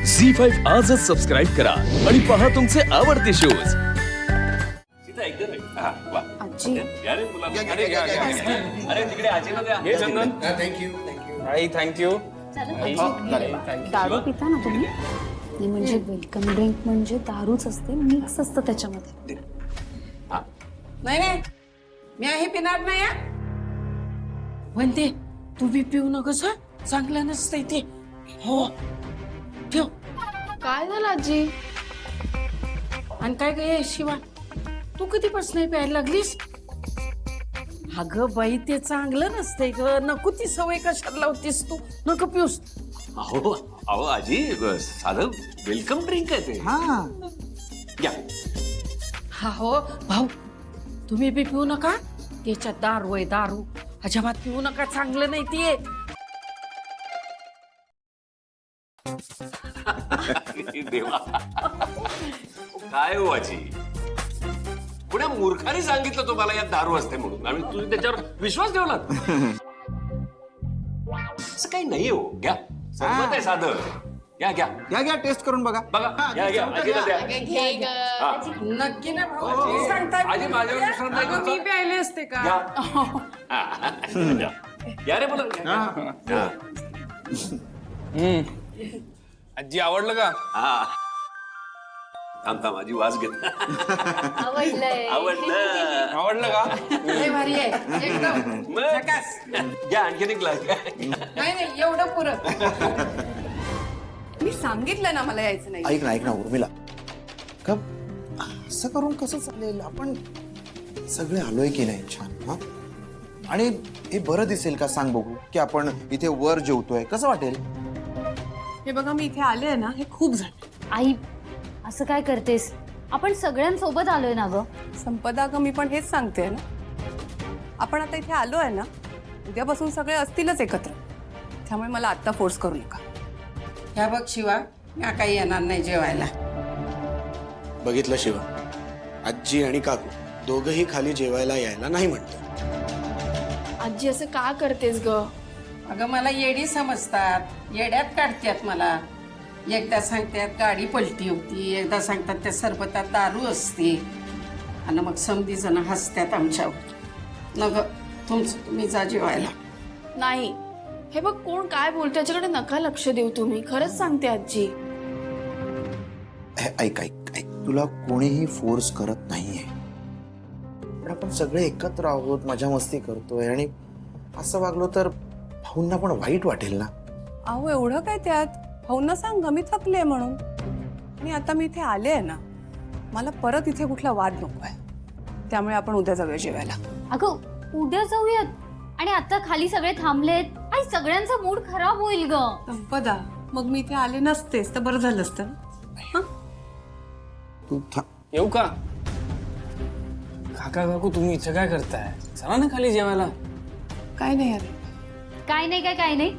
झी5 आजच सबस्क्राईब करा आणि पहा तुमचे आवडते शोज। आजी अरे तिकडे आजीला द्या हे चंदन आई थँक्यू दारू पिता ना तुम्ही? ती म्हणजे वेलकम ड्रिंक म्हणजे दारूच असते, मिक्स असतं त्याच्यामध्ये. नाही नाही मी हे पिणार नाही हा. म्हणते तू बी पिऊ नकोस, चांगलं नसतंय ते. हो ठेव. काय झालं आजी? आणि काय गे शिवा, तू कधीपासून प्यायला लागलीस? अगं बाई ते चांगलं नसतंय ग, नको ती सवय कशाला लावतीस तू, नको पिऊस. अहो अहो आजी साधं वेलकम ड्रिंक आहे ते. घ्या. हा हो भाऊ, तुम्ही बी पिऊ नका, त्याच्यात दारू आहे दारू, अजिबात पिऊ नका, चांगलं नाही ते. देवा काय हो आजी, पुण्या मूर्खाने सांगितलं तुम्हाला यात दारू असते म्हणून आणि तुम्ही त्याच्यावर विश्वास ठेवला? असं काही नाही हो. घ्या, सरबत आहे साधं. घ्या घ्या घ्या घ्या टेस्ट करून बघा. बघा. घ्या घ्या आजीला द्या. हा. नक्की ना भाऊ, सांगताय आजी माझ्यावर विश्वास नाही अगं, मी तुमचा? प्यायले असते का? घ्या. घ्या. घ्या रे बोला. हा. आजी आवडलं का? हा. थांब थांब आजी वास घेत. आवडलंय. आवडलं. आवडलं का? लय भारी आहे एकदम. मग? झकास. घ्या आणखीन एक ग्लास घ्या. नाही नाही एवढं पुरं. मी सांगितलं ना मला यायचं नाही. ऐक ना उर्मिला, का असं करून कसं चालेल? आपण सगळे आलोय की नाही छान? हा, आणि हे बरं दिसेल का सांग बघू, की आपण इथे वर जेवतोय, कसं वाटेल? हे बघा मी इथे आले ना, हे खूप झालं. आई असं काय करतेस? आपण सगळ्यांसोबत आलोय ना ग. संपदा ग, मी पण हेच सांगते ना, आपण आता इथे आलोय ना, उद्यापासून सगळे असतीलच एकत्र, त्यामुळे मला आत्ता फोर्स करू नका. ह्या बघ शिवा, मी काही येणार नाही जेवायला. बघितलं शिवा, आजी आणि काकू दोघंही खाली जेवायला यायला नाही म्हणतो. आजी असं का करतेस ग? अगं मला येडी समजतात, येड्यात काढतात मला. एकदा सांगतात गाडी पलटी होती, एकदा सांगतात त्या सरबतात दारू असते, आणि मग समधी जण हसतात आमच्यावर. नग तुमचं तुम्ही जा जेवायला. नाही, हे बघ कोण काय बोलतो त्याच्याकडे नका लक्ष देऊ तुम्ही, खरंच सांगते आजी. ऐक ऐक ऐक, तुला कोणीही फोर्स करत नाहीये, पण आपण सगळे एकत्र आहोत, मजा मस्ती करतोय, आणि असं वागलो तर भाऊंना पण वाईट वाटेल ना. अहो एवढं काय त्यात? भाऊंना सांग मी थकले म्हणून. आणि आता मी इथे आले आहे ना, मला परत इथे कुठला वाद नको आहे, त्यामुळे आपण उद्या जाऊया जेवायला. अगं उद्या जाऊयात, आणि आता खाली सगळे थांबलेत, आई सगळ्यांचा मूड खराब होईल ग. संपदा, मग मी इथे आले नसतेस तर बरं झालं असतं ना. तू येऊ का? काका काकू तुम्ही इथे काय करताय? चला ना खाली जेवायला. काय नाही अरे, काय नाही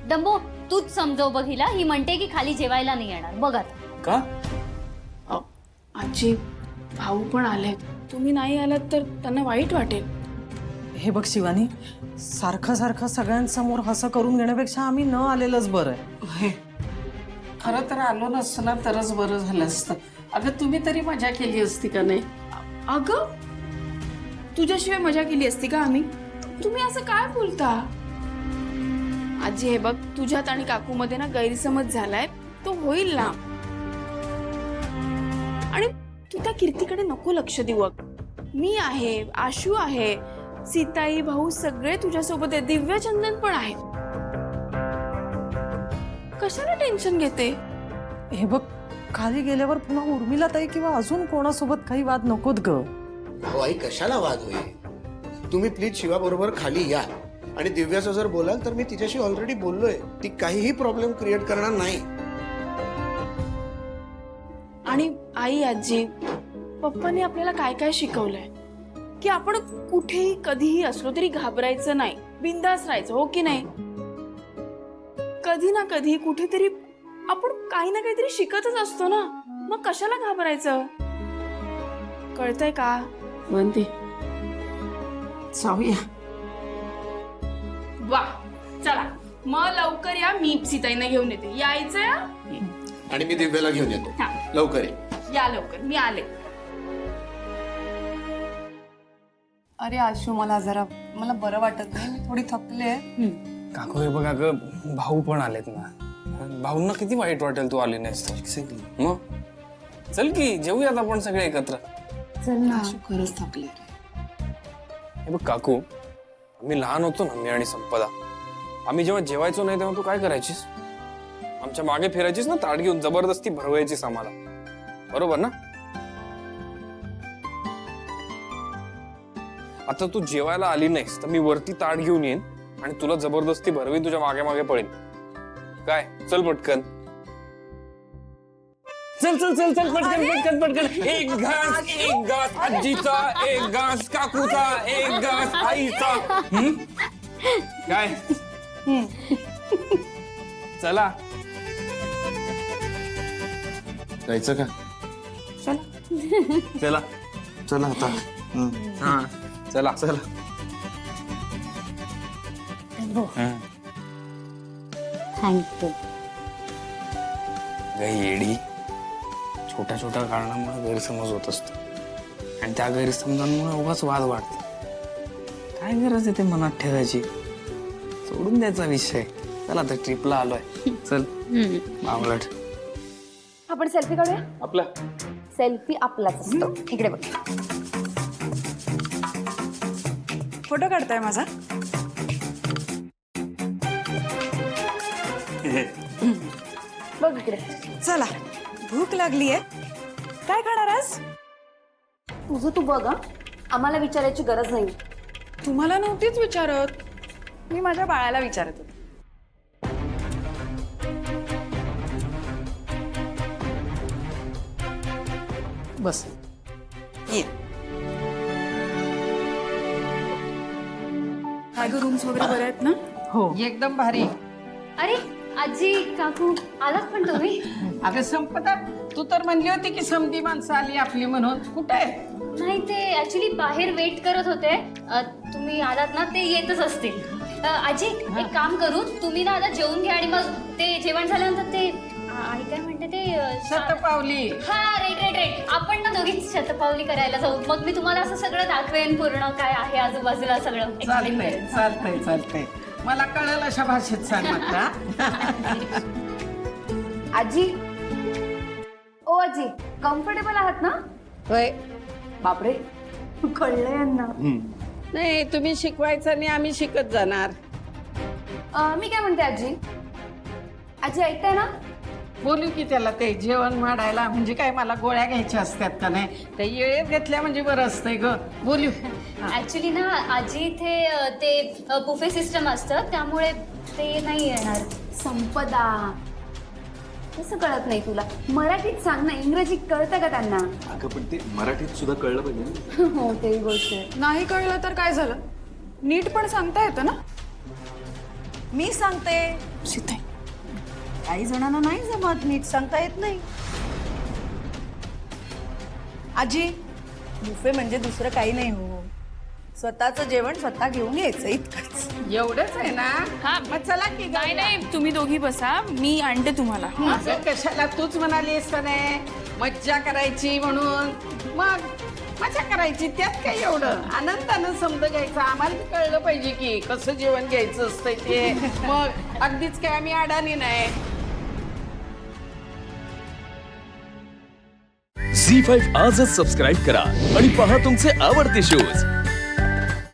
डंबो, तूच समजव बघ हिला. ही म्हणते की खाली जेवायला नाही येणार. बघ आता का? आजी भाऊ पण आले, तुम्ही नाही आलात तर त्यांना वाईट वाटेल. हे बघ शिवानी, सारखं सारखं सगळ्यांसमोर हसं करून घेण्यापेक्षा आम्ही न आलेलंच बरं आहे. खरं तर आलो नसतं ना तरच बरं झालं असतं. अगं तुम्ही तरी मजा केली असती का नाही? अगं तुझ्याशिवाय मजा केली असती का आम्ही? तुम्ही असं काय बोलता? आजी हे बघ, तुझ्यात आणि काकूमध्ये ना गैरसमज झालाय, तो होईल ना. आणि तू त्या कीर्तीकडे नको लक्ष देऊ. मी आहे, आशू आहे, सीताई भाऊ सगळे तुझ्यासोबत आहे, दिव्यचंदन पण आहे. कशाला टेन्शन घेते? हे बघ, खाली गेल्यावर पुन्हा उर्मिला ताई किंवा अजून कोणासोबत काही वाद नकोत ग. हो आई, कशाला वाद होईल? तुम्ही प्लीज शिवा बरोबर खाली या, आणि दिव्याचं जर बोलाल तर मी तिच्याशी ऑलरेडी बोललोय, ती काहीही प्रॉब्लेम क्रिएट करणार नाही. आणि आई आजी पप्पांनी आपल्याला काय काय शिकवलंय, की आपण कुठेही कधीही असलो तरी घाबरायचं नाही, बिंदास राहायचं, हो की नाही? कधी ना कधी कुठेतरी आपण काही ना काहीतरी शिकतच असतो ना, मग कशाला घाबरायचं? कळतंय का? वंदे जाऊया. वा, चला मग लवकर या, मी सीताईंना घेऊन येते. यायचं या? आणि मी दिव्याला घेऊन येतो हा. लवकर ये. या लवकर, मी आले. अरे आशू, मला बरं वाटत नाही, मी थोडी थकले. काकू हे बघ अगं, भाऊ पण आलेत ना. भाऊंना किती वाईट वाटेल तू आली नाहीस तर. मग चल की जेवूयात आपण सगळे एकत्र. चल ना. आशू खरंच थकले. हे बघ काकू, आम्ही लहान होतो ना, मी आणि संपदा, आम्ही जेव्हा जेवायचो नाही तेव्हा तू काय करायचीस? आमच्या मागे फिरायचीस ना ताट घेऊन, जबरदस्ती भरवायचीस आम्हाला, बरोबर ना? आता तू जेवायला आली नाहीस तर मी वरती ताट घेऊन येईन आणि तुला जबरदस्ती भरवीन, तुझ्या मागे मागे पळेन. काय? चल पटकन. चल चल चल चल पटकन पटकन पटकन. एक घास आजीचा, एक घास काकूचा, एक घास आईचा. काय? चला. जायचं का? चला चला आता. हा चला चला. थँक्यू. येडी छोट्या छोट्या कारणामुळे गैरसमज होत असतो आणि त्या गैरसमजांमुळे उगाच वाद वाढतो. काय गरज आहे ते मनात ठेवायची? सोडून द्यायचा विषय. चला आता ट्रिपला आलोय. चल मामलट. आपण सेल्फी काढूया. आपला सेल्फी आपलाच असतो. इकडे बघ. फोटो काढताय माझा? बघ इकडे. चला, भूक लागलीये. काय खाणार आज? तुझं तू बघ. आम्हाला विचारायची गरज नाही. तुम्हाला नव्हतीच विचारत, मी माझ्या बाळाला विचारत होते. बस ये. काय ग, रूम्स वगैरे बरे आहेत ना? हो. एकदम भारी. अरे आजी, काकू, आलात पण तुम्ही? अगं संपदा, तू तर म्हणली होती की समधी माणसं आली आपली म्हणून. कुठे आहे? नाही, ते ऍक्च्युली बाहेर वेट करत होते. तुम्ही आलात ना, ते येतच असतील. आजी, एक काम करू, तुम्ही ना आता जेवून घ्या आणि मग ते जेवण झाल्यानंतर ते आई काय म्हणते ते शतपावली. हा, राईट. आपण ना दोघीच शतपावली करायला जाऊ. मग मी तुम्हाला असं सगळं दाखवेन, पूर्ण काय आहे आजूबाजूला सगळं explain चालतंय करेन. चालतंय चालतंय. मला कळलं अशा भाषेत सांग मात्र. आजी, ओ आजी, कम्फर्टेबल आहात ना? होय. बापरे, कळलं यांना. नाही, तुम्ही शिकवायचं आणि आम्ही शिकत जाणार. मी काय म्हणते आजी, आजी ऐकताय ना? बोलू की त्याला ते जेवण वाढायला. म्हणजे काय, मला गोळ्या घ्यायच्या असतात का नाही? ते येळेत घेतल्या म्हणजे बरं असतंय ग. बोलू. ऍक्च्युली ना आजी, इथे ते बुफे सिस्टम असतं, त्यामुळे ते नाही येणार. संपदा, कसं कळत नाही तुला? मराठीत सांग ना, इंग्रजी कळतं का त्यांना? अगं पण ते मराठीत सुद्धा कळलं पाहिजे ना. हो, ते गोष्ट आहे. नाही कळलं तर काय झालं? नीट पण सांगता येतं ना. मी सांगते. सीताई, काही जणांना नाही जमत, नीट सांगता येत नाही. आजी, बुफे म्हणजे दुसरं काही नाही हो. स्वतःचं जेवण स्वतः घेऊन यायचं, इतकंच. एवढंच आहे ना? हा, मग चला की. नाही नाही, तुम्ही दोघी बसा, मी आणते तुम्हाला. अगं कशाला, तूच म्हणालीस का नाही मज्जा करायची म्हणून? मग मजा करायची, त्यात काय एवढं? आनंदानं समजा घ्यायचं. आम्हाला कळलं पाहिजे की कसं जेवण घ्यायचं असतंय ते. मग अगदीच काय आम्ही अडाणी नाही. झी5 आजच सबस्क्राईब करा आणि पहा तुमचे आवडते शोज